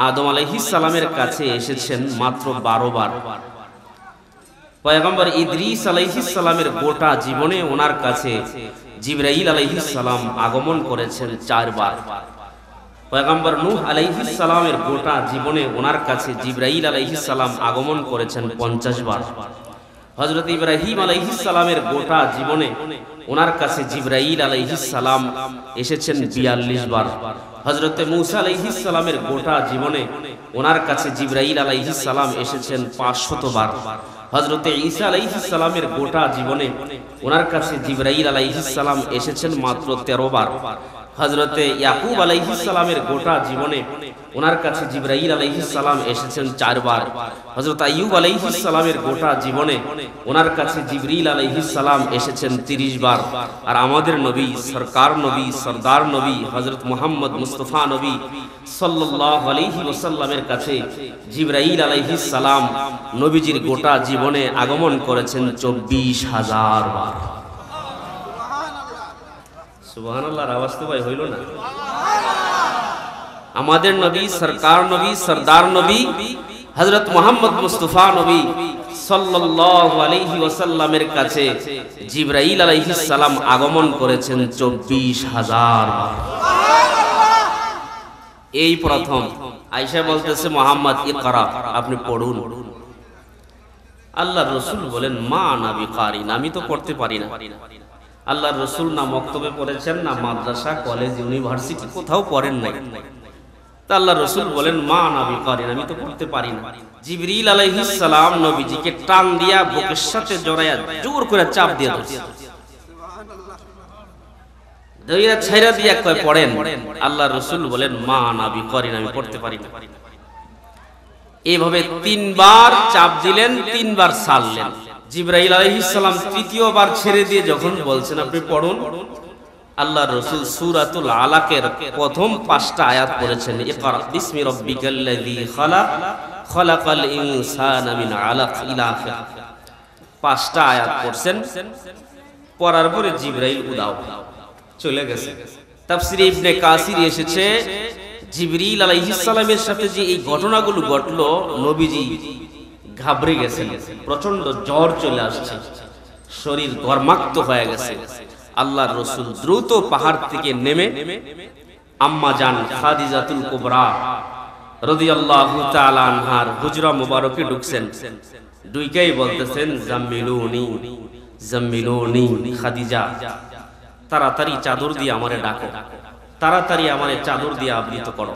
আদম আলাইহিস সালামের কাছে এসেছেন মাত্র 12 বার। পয়গম্বর ইদ্রিস আলাইহিস সালামের গোটা জীবনে ওনার কাছে জিবরাইল আলাইহিস সালাম আগমন করেছেন 4 বার। পয়গম্বর নূহ আলাইহিস সালামের গোটা জীবনে ওনার কাছে জিবরাইল আলাইহিস সালাম আগমন করেছেন 50 বার। হযরত ইব্রাহিম আলাইহিস সালামের গোটা জীবনে ওনার কাছে জিবরাইল আলাইহিস সালাম এসেছেন 42 বার। হযরত মূসা আলাইহিস সালামের গোটা জীবনে ওনার কাছে জিবরাইল আলাইহিস সালাম এসেছেন 500 বার। হযরত ঈসা আলাইহিস সালামের গোটা জীবনে ওনার কাছে জিবরাইল আলাইহিস সালাম এসেছেন মাত্র 13 বার। হযরতে ইয়াকুব আলাইহিস সালামের গোটা জীবনে ওনার কাছে জিবরাইল আলাইহিস সালাম এসেছেন 4 বার। হযরত আইয়ুব আলাইহিস সালামের গোটা জীবনে ওনার কাছে জিবরিল আলাইহিস সালাম এসেছেন 30 বার। আর আমাদের নবী, সরকার নবী, সরদার নবী হযরত মুহাম্মদ মুস্তাফা নবী সাল্লাল্লাহু আলাইহি ওয়াসাল্লামের কাছে জিবরাইল আলাইহিস সালাম নবীজির গোটা জীবনে আগমন করেছেন 24,000 বার। সুবহানাল্লাহর আওয়াজ তো ভাই হইল না? আমাদের নবী, সরকার নবী, সরদার নবী হযরত মুহাম্মদ মুস্তাফা নবী সাল্লাল্লাহু আলাইহি ওয়াসাল্লামের কাছে জিবরাইল আলাইহিস সালাম আগমন করেছেন 24,000 বার। এই প্রথম আয়েশা বলতেছে, মুহাম্মদ ইকরা, আপনি পড়ুন। আল্লাহর রাসূল বলেন, মা আনা বিকারিন, আমি তো পড়তে পারি না। আল্লাহর রাসূল না মক্তবে পড়েছেন, না মাদ্রাসা, কলেজ, ইউনিভার্সিটি কোথাও পড়েন নাই। তা আল্লাহর রাসূল বলেন, মা আনা বিকারিন, আমি তো পড়তে পারি না। জিবরিল আলাইহিস সালাম নবীজিকে টান দিয়া বুকের সাথে জড়ায়া জোর করে চাপ দিয়ে ধরছে। দইরা ছাইরা দিয়া কয় পড়েন। আল্লাহর রাসূল বলেন, মা আনা বিকারিন, আমি পড়তে পারি না। এইভাবে 3 বার চাপ দিলেন, 3 বার ছাড়লেন। জিবরাইল আলাইহিস সালাম তৃতীয়বার ছেড়ে দিয়ে যখন বলছেন আপনি পড়ুন, আল্লাহর রাসূল সূরাতুল আলাকের প্রথম 5টা আয়াত পড়েছেন। ইকরা বিসমি রাব্বিকাল্লাযী খালাক, খালাকাল ইনসানা মিন আলাক ইলা আখির। 5টা আয়াত পড়ছেন। পড়ার পরে জিবরাইল উদাও চলে গেছে। তাফসীরে ইবনে কাসির এসেছে, জিবরিল আলাইহিস সালামের সাথে যে এই ঘটনাগুলো ঘটলো, নবীজি ঘাবড়ে গেছেন, প্রচন্ড জ্বর চলে আসছে, শরীর গরমাক্ত হয়ে গেছে। আল্লাহর রাসূল দ্রুত পাহাড় থেকে নেমে আম্মা জান খাদিজাতুল কুবরা রাদিয়াল্লাহু তাআলা আনহার হুজরা মুবারকে ঢুকছেন। দুইকেই বলতেছেন, জাম্মিলুনি জাম্মিলুনি, খাদিজা তাড়াতাড়ি চাদর দিয়ে আমারে ডাকো, তাড়াতাড়ি আমারে চাদর দিয়ে আবৃত করো।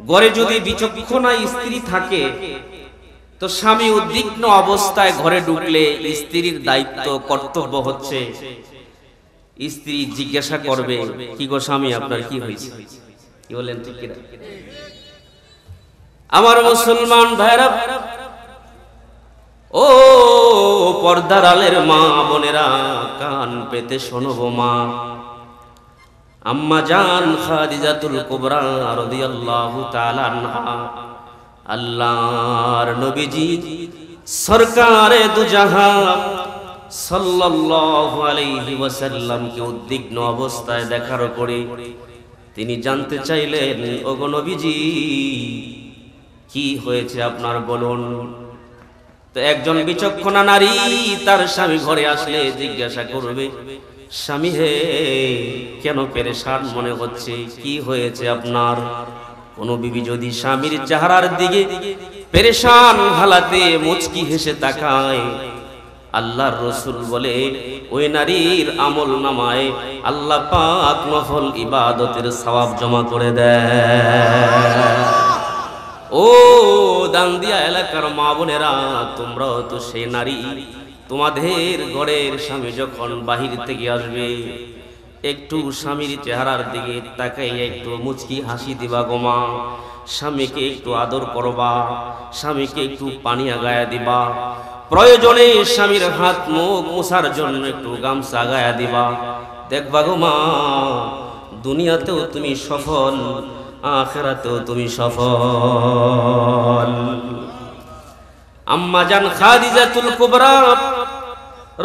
ঘরে যদি বিচক্ষণা স্ত্রী থাকে তো স্বামী উদ্বিগ্ন অবস্থায় ঘরে ঢুকলে স্ত্রীর দায়িত্ব, কর্তব্য হচ্ছে স্ত্রী জিজ্ঞাসা করবে, কি গো স্বামী আপনার কি হয়েছে? কি বলেন ঠিক কিনা? আমার মুসলমান ভাইরা, ও পর্দার আলের মা বোনেরা, কান পেতে শোনো মা। আম্মা জান খাদিজাতুল কুবরা রাদিয়াল্লাহু তাআলা আনহা আল্লাহর নবীজি সরকারে দুজাহান সাল্লাল্লাহু আলাইহি ওয়াসাল্লামকে উদ্বিগ্ন অবস্থায় দেখার পরে তিনি জানতে চাইলেন, ওগো নবীজি কি হয়েছে আপনার, বলুন। তো একজন বিচক্ষণা নারী তার স্বামী ঘরে আসলে জিজ্ঞাসা করবে, স্বামী হে, কেন পেরেশান মনে হচ্ছে, কি হয়েছে আপনার? কোন বিবি যদি স্বামীর চেহারার দিকে পেরেশান হালাতে মুচকি হেসে তাকায়, আল্লাহর রাসূল বলে ওই নারীর আমল নামায় আল্লাহ পাক নফল ইবাদতের সওয়াব জমা করে দেয়। ও দান্দিয়া এলাকার মা বোনেরা, তোমরাও তো সেই নারী। তোমাদের ঘরের স্বামী যখন বাহির থেকে আসবে, একটু স্বামীর চেহারার দিকে তাকাইয়া একটু মুচকি হাসি দিবা গো মা। স্বামীকে একটু আদর করবা, স্বামীকে একটু পানি আগায়া দিবা, প্রয়োজনে স্বামীর হাত মুখ মোছার জন্য একটু গামছা আগায়া দিবা। দেখবা গো মা, দুনিয়াতেও তুমি সফল, আখিরাতেও তুমি সফল। আম্মা জান খাদিজাতুল কুবরা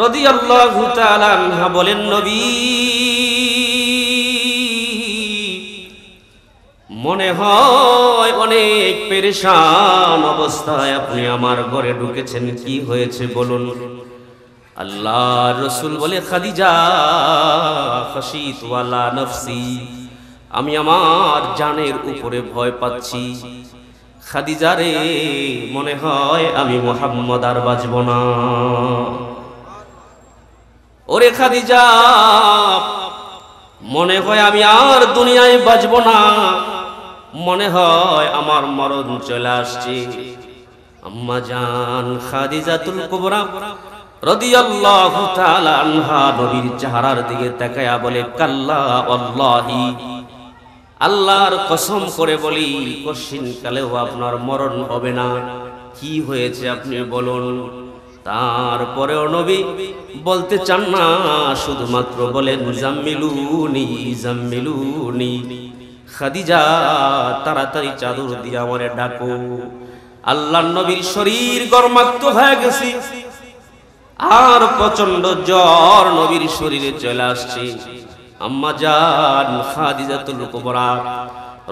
রাদিয়াল্লাহু তাআলা আনহা বলেন, নবী মনে হয় অনেক পেরেশান অবস্থায় আপনি আমার ঘরে ঢুকেছেন, কি হয়েছে বলুন। আল্লাহর রাসূল বলে, খাদিজা, খাশিতু আলা নফসি, আমি আমার জানের উপরে ভয় পাচ্ছি। খাদিজা রে, মনে হয় আমি মুহাম্মদ আর বাঁচব না। ওরে খাদিজা, মনে হয় আমি আর দুনিয়ায় বাঁচব না, মনে হয় আমার মরণ চলে আসছে। আম্মা জান খাদিজাতুল কুবরা রাদিয়াল্লাহু তাআলা আনহা নবীর চেহারার দিকে তাকায়া বলে, কাল্লা ওয়াল্লাহি, আল্লাহর কসম করে বলি কশিন কালেও আপনার মরণ হবে না। কি হয়েছে আপনি বলুন। তারপরেও নবী বলতে চান না, শুধুমাত্র বলেন, জাম্মিলুনি জাম্মিলুনি, খাদিজা তাড়াতাড়ি চাদর দিয়ে আমারে ডাকো। আল্লাহর নবীর শরীর গরমাক্ত হয়ে গেছে, আর প্রচন্ড জ্বর নবীর শরীরে চলে আসছে। আম্মা জান খাদিজাতুল কুবরা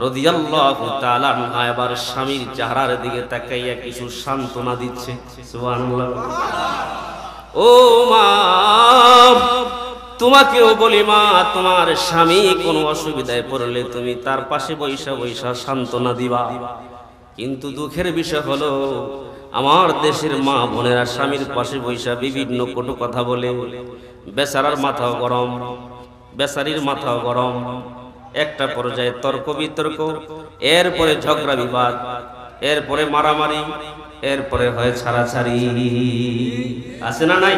রাদিয়াল্লাহু তাআলা আনহা এবার স্বামীর চেহারার দিকে তাকাইয়া কিছু সান্ত্বনা দিচ্ছে। সুবহানাল্লাহ। ও মা, তোমাকেও বলি মা, তোমার স্বামী কোনো অসুবিধায় পড়লে তুমি তার পাশে বৈশা বৈশা সান্ত্বনা দিবা। কিন্তু দুঃখের বিষয় হলো, আমার দেশের মা বোনেরা স্বামীর পাশে বৈশা বিভিন্ন কটু কথা বলে, বেচারার মাথা গরম, বেচারির মাথা গরম, একটা পর্যায়ে তর্ক বিতর্ক, এরপরে ঝগড়া বিবাদ, এরপরে মারামারি, এরপরে হয় ছাড়াছাড়ি। আছে না নাই?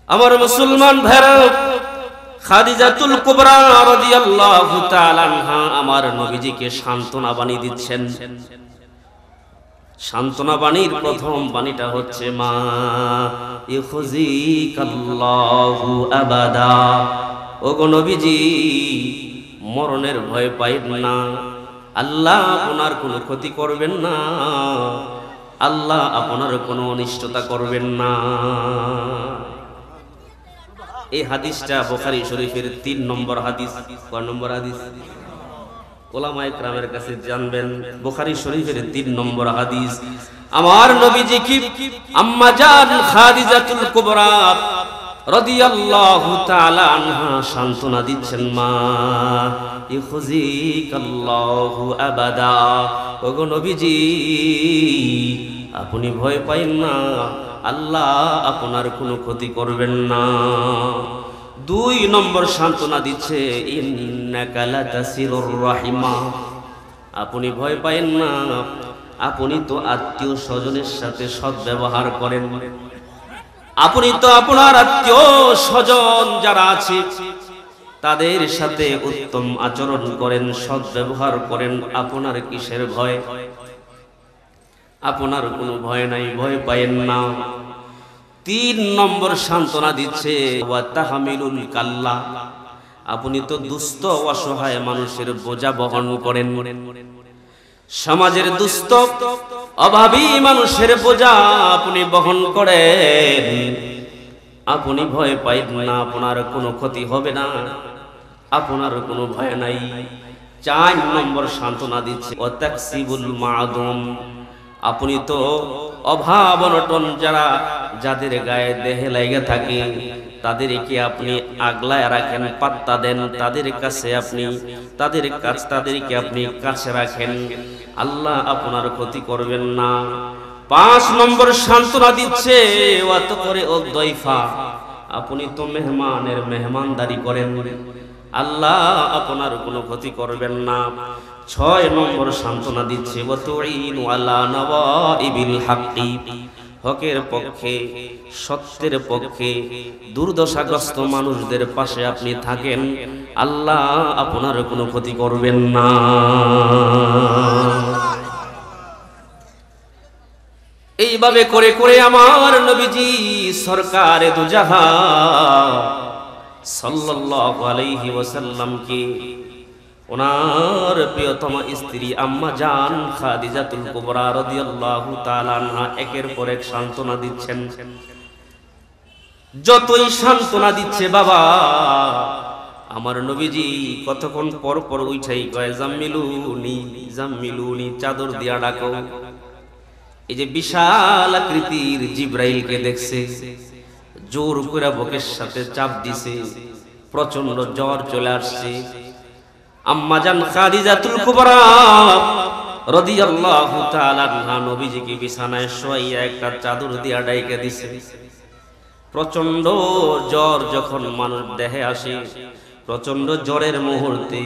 আমার মুসলমান ভাইরা, খাদিজাতুল কুবরা রাদিয়াল্লাহু তাআলা আনহা আমার নবীজিকে সান্ত্বনা বাণী দিচ্ছেন। সান্ত্বনা বাণীর প্রথম বাণীটা হচ্ছে, মা ইখজিকাল্লাহু আবাদা, ওগো নবীজি মরণের ভয় পাইবেন না, আল্লাহ আপনার কোনো ক্ষতি করবেন না, আল্লাহ আপনার কোনো অনিষ্টতা করবেন না। এই হাদিসটা বুখারী শরীফের ৩ নম্বর হাদিস। কয় নম্বর হাদিস? ওলামায়ে কেরামের কাছে জানবেন, বুখারী শরীফের ৩ নম্বর হাদিস। আমার নবীজি কি আম্মা জান খাদিজাতুল কুবরা রাদিয়াল্লাহু তাআলা আনহা সান্ত্বনা দিচ্ছেন, মা ইখজিকাল্লাহু আবাদা, ওগো নবীজি আপনি ভয় পাইন না, আল্লাহ আপনার কোনো ক্ষতি করবেন না। ২ নম্বর সান্ত্বনা দিচ্ছে, ইন্নাকা লাতাসিরুর রাহিমা, আপনি ভয় পাইন না, আপনি তো আত্মীয় স্বজনের সাথে সদ্ব্যবহার করেন, আপনি তো আপনার আত্মীয় স্বজন যারা আছে তাদের সাথে উত্তম আচরণ করেন, সদ্ব্যবহার করেন, আপনার কিসের ভয়? আপনার কোনো ভয় নাই, ভয় পাইন না। ৩ নম্বর সান্ত্বনা দিচ্ছে, ওয়া তাহমিলুল কাল্লা, আপনি তো দুস্থ অসহায় মানুষের বোঝা বহন করেন, সমাজের দুস্থ অভাবী মানুষের বোঝা আপনি বহন করেন, আপনি ভয় পাইবেন না, আপনার কোনো ক্ষতি হবে না, আপনার কোনো ভয় নাই। ৪ নম্বর সান্ত্বনা দিচ্ছে, ওয়া তাকসিবুল মাদুম, আপনি তো অভাব অনটন যাদের গায়ে দেহে লাগে থাকে তাদেরকে আপনি আগলায় রাখেন, পাত্তা দেন, তাদের কাছে আপনি তাদেরকে আপনি কাছে রাখেন, আল্লাহ আপনার ক্ষতি করবেন না। ৫ নম্বর সান্ত্বনা দিচ্ছে, ওয়াত করে ও দয়ফা, আপনি তো মেহমানের মেহমানদারি করেন, আল্লাহ আপনার কোনো ক্ষতি করবেন না। ৬ নম্বর সান্ত্বনা দিচ্ছে, ওয়া তুইনু আলা নওয়াইবিল হাক্কি, হকের পক্ষে সত্যের পক্ষে দুর্দশাগ্রস্ত মানুষদের পাশে আপনি থাকেন, আল্লাহ আপনার কোনো ক্ষতি করবেন না। এইভাবে করে করে আমার নবীজি সরকারে দু জাহান সাল্লাল্লাহু আলাইহি ওয়াসাল্লামকে ওনার প্রিয়তমা স্ত্রী আম্মা জান খাদিজাতুল কুবরা রাদিয়াল্লাহু তাআলা আনহা একের পর এক সান্ত্বনা দিচ্ছেন। যতই সান্ত্বনা দিচ্ছে বাবা, আমার নবীজি কতক্ষণ পর পর উঠাই কয় জাম্মিলুনি জাম্মিলুনি, চাদর দিয়া ডাকো। এই যে বিশাল আকৃতির জিব্রাইলকে দেখছে, জোর করে বুকের সাথে চাপ দিছে, প্রচন্ড জ্বর চলে আসছে। আম্মা জান খাদিজাতুল কুবরা রাদিয়াল্লাহু তাআলা আনহা নবীজিকে বিছানায় শোয়াইয়া একটা চাদর দিয়া ডাইকা দিছে। প্রচন্ড জ্বর যখন মানুষ দেহে আসে, প্রচন্ড জ্বরের মুহূর্তে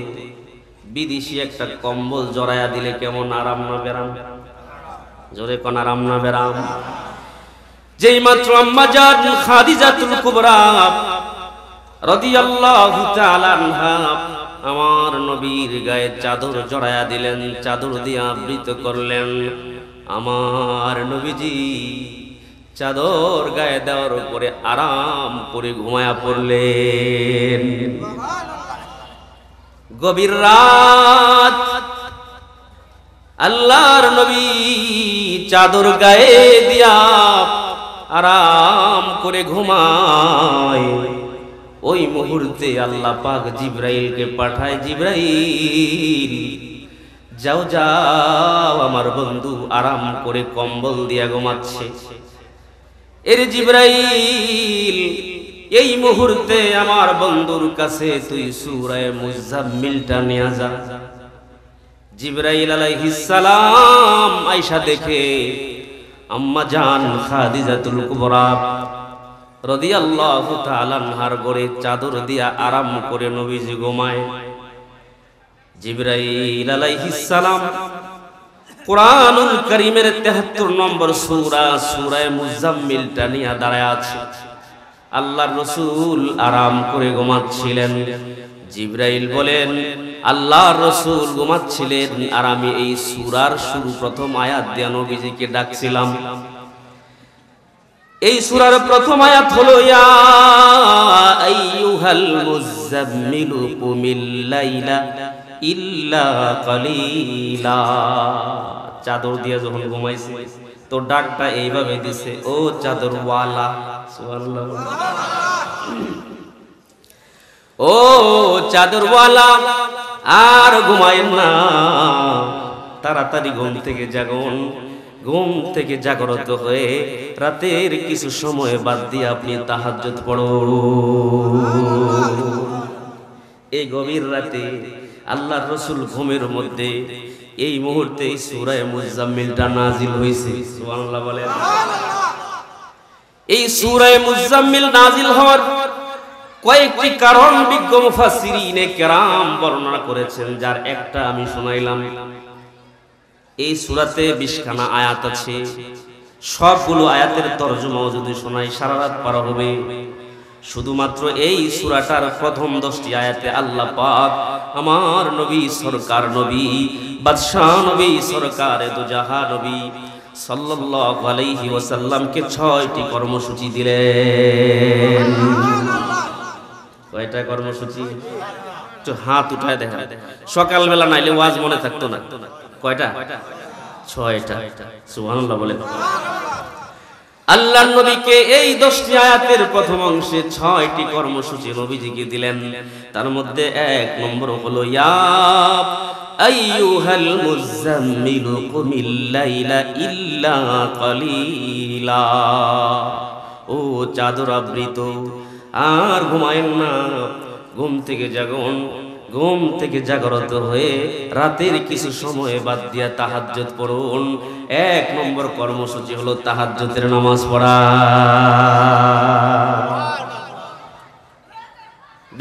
বিদেশি একটা কম্বল জড়াইয়া দিলে কেমন আরাম না বেরাম? জোরে কোন আরাম না বেরাম? যেই মাত্র আম্মা জান খাদিজাতুল কুবরা রাদিয়াল্লাহু তাআলা আনহা আমার নবীর গায়ে চাদর জড়াইয়া দিলেন, চাদর দিয়ে আবৃত করলেন, আমার নবীজি চাদর গায়ে দেওয়ার উপরে আরাম করে ঘুমায়া পড়লেন। গভীর রাত, আল্লাহর নবী চাদর গায়ে দিয়া আরাম করে ঘুমায়। ওই মুহূর্তে আল্লাহ পাক জিব্রাইলকে পাঠায়, জিব্রাইল যাও যাও, আমার বন্ধু আরাম করে কম্বল দিয়া ঘুমাচ্ছে। এর জিব্রাইল, এই মুহূর্তে আমার বন্ধুর কাছে তুই সূরা মুজাম্মিলটা নিয়ে যা। জিব্রাইল আলাইহিস সালাম আয়েশা দেখে আম্মা জান খাদিজাতুল কুবরা রাদিয়াল্লাহু তাআলা আনহার গড়ে চাদর দিয়া আরাম করে নবীজি ঘুমায়। জিব্রাইল আলাইহিস সালাম কুরআনুল কারীমের ৭৩ নম্বর সূরা সূরা মুজাম্মিলটা নিয়ে দাঁড়ায় আছে। আল্লাহর রাসূল আরাম করে ঘুমাচ্ছিলেন। জিব্রাইল বলেন, আল্লাহর রাসূল ঘুমাচ্ছিলেন আর আমি এই সূরার শুরু প্রথম আয়াত দিয়ে নবীজিকে ডাকছিলাম। এই সূরার প্রথম আয়াত হলো ইয়া আইয়ুহাল মুজাম্মিলু কুমিল লাইলা ইল্লা কালিলা। চাদর দিয়ে যখন ঘুমাইছে তো ডাকটা এইভাবে দিছে, ও চাদরওয়ালা। সুবহানাল্লাহ। ও চাদরওয়ালা, আর ঘুমায়েন না, তাড়াতাড়ি ঘুম থেকে জাগুন। ঘুম থেকে জাগ্রত হয়ে রাতের কিছু সময় বাদ দিয়ে আপনি তাহাজ্জুদ পড়ুন। এই গভীর রাতে আল্লাহর রাসূল ঘুমের মধ্যে এই মুহূর্তে সূরা মুজাম্মিলটা নাজিল হয়েছে। সুবহানাল্লাহ বলেন। এই সূরা মুজাম্মিল নাজিল হওয়ার কয়েকটি কারণ বিজ্ঞ মুফাসসিরিনে কেরাম বর্ণনা করেছেন, যার একটা আমি শোনাইলাম। এই সূরাতে 20 খানা আয়াত আছে। সবগুলো আয়াতের তরজমাও যদি শোনাই সারা রাত পার হবে। শুধুমাত্র এই সূরাটার প্রথম 10টি আয়াতে আল্লাহ পাক আমার নবী সরকার নবী বাদশাহ নবী সরকারে দু জাহান নবী সাল্লাল্লাহু আলাইহি ওয়াসাল্লামকে 6টি কর্মসূচি দিলেন। কয়টা কর্মসূচি? তো হাত উঠায় দেখা, সকালবেলা নাইলে ওয়াজ মনে থাকতো না। কয়টা? 6টা। সুবহানাল্লাহ বলেন। আল্লাহর নবীকে এই 10টি আয়াতের প্রথম অংশে 6টি কর্মসূচি নবীজিকে দিলেন। তার মধ্যে 1 নম্বর হলো ইয়া আইয়ুহাল মুজাম্মিলু কুমিল লাইলা ইল্লা কালিলা। ও চাদর আবৃত, আর ঘুমায়েন না, ঘুম থেকে জাগুন। ঘুম থেকে জাগ্রত হয়ে রাতের কিছু সময় বাদ দিয়া তাহাজ্জুদ পড়ুন। 1 নম্বর কর্মসূচি হলো তাহাজ্জুদের নামাজ পড়া।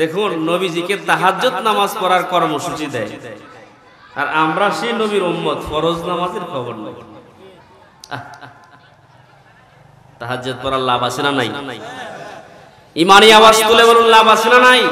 দেখুন, নবীজিকে তাহাজ্জুদ নামাজ পড়ার কর্মসূচি দেয়, আর আমরা সেই নবীর উম্মত, ফরজ নামাজের খবর নেই। তাহাজ্জুদ পড়ার লাভ আছে না নাই? ইমানি আওয়াজ তুলে বলুন, লাভ আছে না নাই?